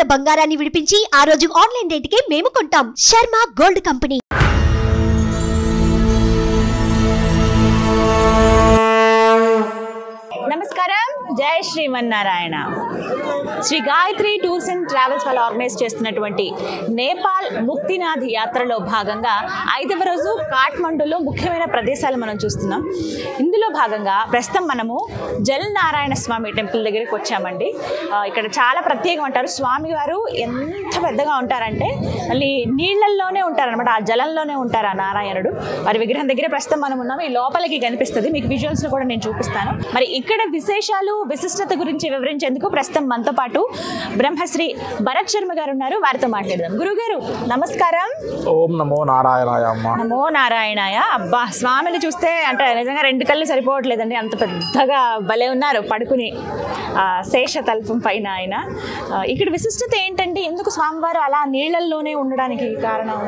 ఉన్న బంగారాన్ని విడిపించి ఆ రోజు ఆన్లైన్ రేటుకే మేము కొంటాం. Sharma gold company. నమస్కారం, జై Srimannarayana. Sri Gayatri tours and travels వాళ్ళు ఆర్గనైజ్ చేస్తున్నటువంటి నేపాల్ ముక్తినాథ్ యాత్రలో భాగంగా 5వ రోజు కాఠ్మండూలో ముఖ్యమైన ప్రదేశాలు మనం చూస్తున్నాం. ఇందులో భాగంగా ప్రస్తుతం మనము జల్ నారాయణ స్వామి టెంపుల్ దగ్గరికి వచ్చామండి. ఇక్కడ చాలా ప్రత్యేకం అంటారు. స్వామివారు ఎంత పెద్దగా ఉంటారంటే మళ్ళీ నీళ్లల్లోనే ఉంటారనమాట, ఆ జలంలోనే ఉంటారు ఆ నారాయణుడు. వారి విగ్రహం దగ్గర ప్రస్తుతం మనం ఉన్నాము. ఈ లోపలికి కనిపిస్తుంది, మీకు విజువల్స్లో కూడా నేను చూపిస్తాను. మరి ఇక్కడ విశేషాలు విశిష్టత గురించి వివరించేందుకు ప్రస్తుతం మనతో పాటు బ్రహ్మశ్రీ భరత్ శర్మ గారు ఉన్నారు. వారితో మాట్లాడదాం. గురుగారు నమస్కారం. ఓం నమో నారాయణాయ. నమో నారాయణాయ. అబ్బా, స్వామిని చూస్తే అంటే నిజంగా 2 కళ్ళు సరిపోవట్లేదండి, అంత పెద్దగా భలే ఉన్నారు పడుకుని శేష తల్పం పైన ఆయన. ఇక్కడ విశిష్టత ఏంటంటే ఎందుకు స్వామివారు అలా నీళ్లల్లోనే ఉండడానికి కారణం?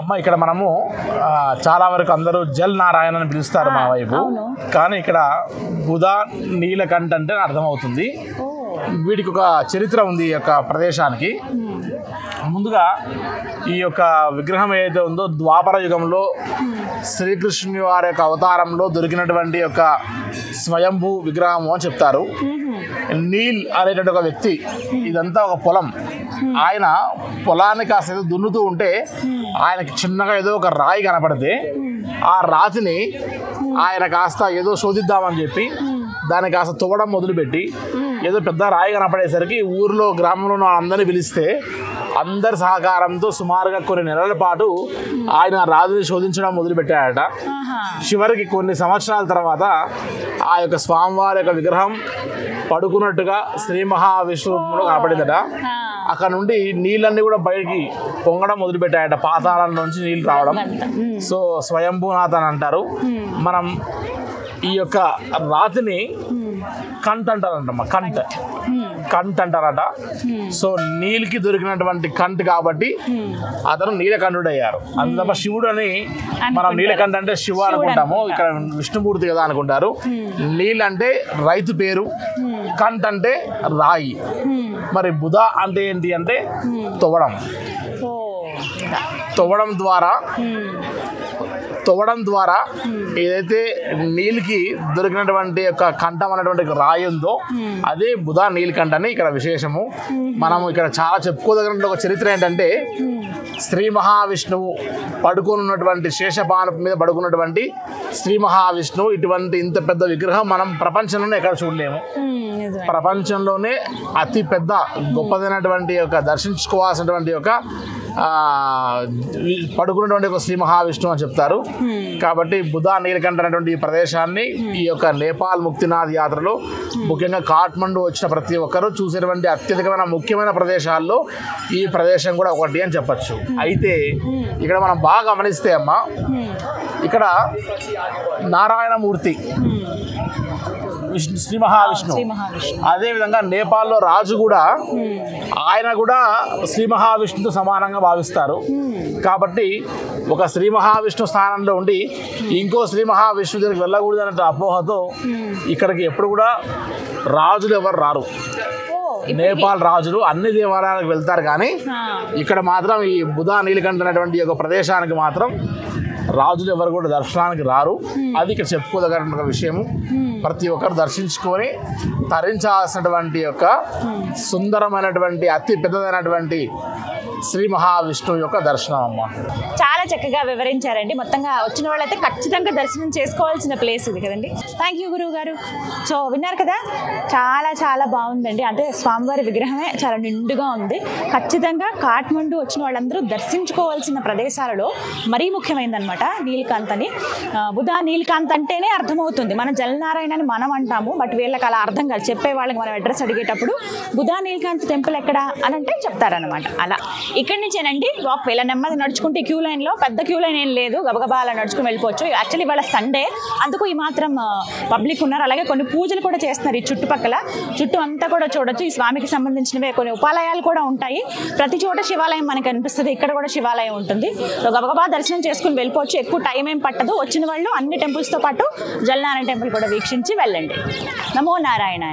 అమ్మ, ఇక్కడ మనము చాలా వరకు అందరూ జల్ నారాయణ అని పిలుస్తారు మా వైపు, కానీ ఇక్కడ బుధ నీలకంఠ అంటే అర్థమవుతుంది. వీటికి ఒక చరిత్ర ఉంది ఈ యొక్క ప్రదేశానికి. ముందుగా ఈ యొక్క విగ్రహం ఏదైతే ఉందో ద్వాపర యుగంలో శ్రీకృష్ణుని వారి యొక్క అవతారంలో దొరికినటువంటి యొక్క స్వయంభూ విగ్రహము అని చెప్తారు. నీల్ అనేటువంటి ఒక వ్యక్తి, ఇదంతా ఒక పొలం, ఆయన పొలాన్ని కాస్త దున్నుతూ ఉంటే ఆయనకి చిన్నగా ఏదో ఒక రాయి కనపడితే ఆ రాతిని ఆయన కాస్త ఏదో శోధిద్దామని చెప్పి దాన్ని కాస్త తవ్వడం మొదలుపెట్టి ఏదో పెద్ద రాయి కనపడేసరికి ఊరిలో గ్రామంలో అందరినీ పిలిస్తే అందరి సహకారంతో సుమారుగా కొన్ని నెలల పాటు ఆయన రాజుని శోధించడం మొదలుపెట్టాడట. చివరికి కొన్ని సంవత్సరాల తర్వాత ఆ యొక్క స్వామివారి యొక్క విగ్రహం పడుకున్నట్టుగా శ్రీ మహావిష్ణువులో కనపడిందట. అక్కడ నుండి నీళ్ళన్నీ కూడా బయటికి పొంగడం మొదలుపెట్టాయట, పాతాళం నుంచి నీళ్ళు రావడం. సో స్వయంభూనాథ్ అని అంటారు. మనం ఈ యొక్క రాతిని కంట్ అంటారంటమ్మా, కంట్ అంటారట. సో నీళ్ళకి దొరికినటువంటి కంట్ కాబట్టి అతను నీలకంఠుడు అయ్యారు. అందుతప్ప శివుడు అని మనం నీలకంఠ అంటే శివ అనుకుంటాము, ఇక్కడ విష్ణుమూర్తి కదా అనుకుంటారు. నీల్ అంటే రైతు పేరు, కంట్ అంటే రాయి. మరి బుధ అంటే ఏంటి అంటే తవ్వడం ద్వారా ఏదైతే నీళ్ళకి దొరికినటువంటి యొక్క కంఠం అనేటువంటి రాయి ఉందో అదే బుధ నీలకంఠ అని ఇక్కడ విశేషము. మనము ఇక్కడ చాలా చెప్పుకోదగిన ఒక చరిత్ర ఏంటంటే శ్రీ మహావిష్ణువు పడుకున్నటువంటి శేషపాన మీద పడుకున్నటువంటి శ్రీ మహావిష్ణువు ఇటువంటి ఇంత పెద్ద విగ్రహం మనం ప్రపంచంలోనే ఎక్కడ చూడలేము. ప్రపంచంలోనే అతి పెద్ద గొప్పదైనటువంటి యొక్క దర్శించుకోవాల్సినటువంటి యొక్క పడుకున్నటువంటి ఒక శ్రీ మహావిష్ణువు అని చెప్తారు. కాబట్టి బుధ నీలకంఠ అనేటువంటి ఈ ప్రదేశాన్ని ఈ యొక్క నేపాల్ ముక్తినాథ్ యాత్రలో ముఖ్యంగా కాఠ్మండు వచ్చిన ప్రతి ఒక్కరూ చూసేటువంటి అత్యధికమైన ముఖ్యమైన ప్రదేశాల్లో ఈ ప్రదేశం కూడా ఒకటి అని చెప్పచ్చు. అయితే ఇక్కడ మనం బాగా గమనిస్తే అమ్మ, ఇక్కడ నారాయణమూర్తి శ్రీ మహావిష్ణు, అదేవిధంగా నేపాల్లో రాజు కూడా ఆయన కూడా శ్రీ మహావిష్ణుతో సమానంగా భావిస్తారు. కాబట్టి ఒక శ్రీ మహావిష్ణు స్థానంలో ఉండి ఇంకో శ్రీ మహావిష్ణు దగ్గరికి వెళ్ళకూడదు అనే అపోహతో ఇక్కడికి ఎప్పుడు కూడా రాజులు ఎవరు రారు. నేపాల్ రాజులు అన్ని దేవాలయాలకు వెళ్తారు, కానీ ఇక్కడ మాత్రం ఈ బుధ నీలకంఠ అనేటువంటి ఒక ప్రదేశానికి మాత్రం రాజులు ఎవరు కూడా దర్శనానికి రారు. అది ఇక్కడ చెప్పుకోదగిన విషయము. ప్రతి ఒక్కరు దర్శించుకొని తరించాల్సినటువంటి యొక్క సుందరమైనటువంటి అతి పెద్దదైనటువంటి శ్రీ మహావిష్ణువు యొక్క దర్శనం అమ్మ. చాలా చక్కగా వివరించారండి. మొత్తంగా వచ్చిన వాళ్ళైతే ఖచ్చితంగా దర్శనం చేసుకోవాల్సిన ప్లేస్ ఇది కదండి. థ్యాంక్ యూ గురువు గారు. సో విన్నారు కదా, చాలా చాలా బాగుందండి. అంటే స్వామివారి విగ్రహమే చాలా నిండుగా ఉంది. ఖచ్చితంగా కాఠ్మండు వచ్చిన వాళ్ళందరూ దర్శించుకోవాల్సిన ప్రదేశాలలో మరీ ముఖ్యమైనదనమాట నీలకాంత్ అని. బుధ నీలకాంత్ అంటేనే అర్థమవుతుంది. మన జలనారాయణ అని మనం అంటాము, బట్ వీళ్ళకి అలా అర్థం కాదు. చెప్పే వాళ్ళకి మనం అడ్రస్ అడిగేటప్పుడు బుధ నీలకాంత్ టెంపుల్ ఎక్కడ అని అంటే చెప్తారనమాట. అలా ఇక్కడి నుంచేనండి వాక్. ఇలా నెమ్మది నడుచుకుంటే క్యూ లైన్లో పెద్ద క్యూ లైన్ ఏం లేదు, గబగబా అలా నడుచుకుని వెళ్ళిపోవచ్చు. యాక్చువల్లీ ఇవాళ సండే, అందుకు ఈ మాత్రం పబ్లిక్ ఉన్నారు. అలాగే కొన్ని పూజలు కూడా చేస్తున్నారు ఈ చుట్టుపక్కల. చుట్టూ అంతా కూడా చూడొచ్చు. ఈ స్వామికి సంబంధించినవే కొన్ని ఉపాలయాలు కూడా ఉంటాయి. ప్రతి చోట శివాలయం మనకు అనిపిస్తుంది, ఇక్కడ కూడా శివాలయం ఉంటుంది. సో గబగబా దర్శనం చేసుకుని వెళ్ళిపోవచ్చు. ఎక్కువ టైం ఏం పట్టదు. వచ్చిన వాళ్ళు అన్ని టెంపుల్స్తో పాటు జలనారాయణ టెంపుల్ కూడా వీక్షించి వెళ్ళండి. నమో నారాయణ.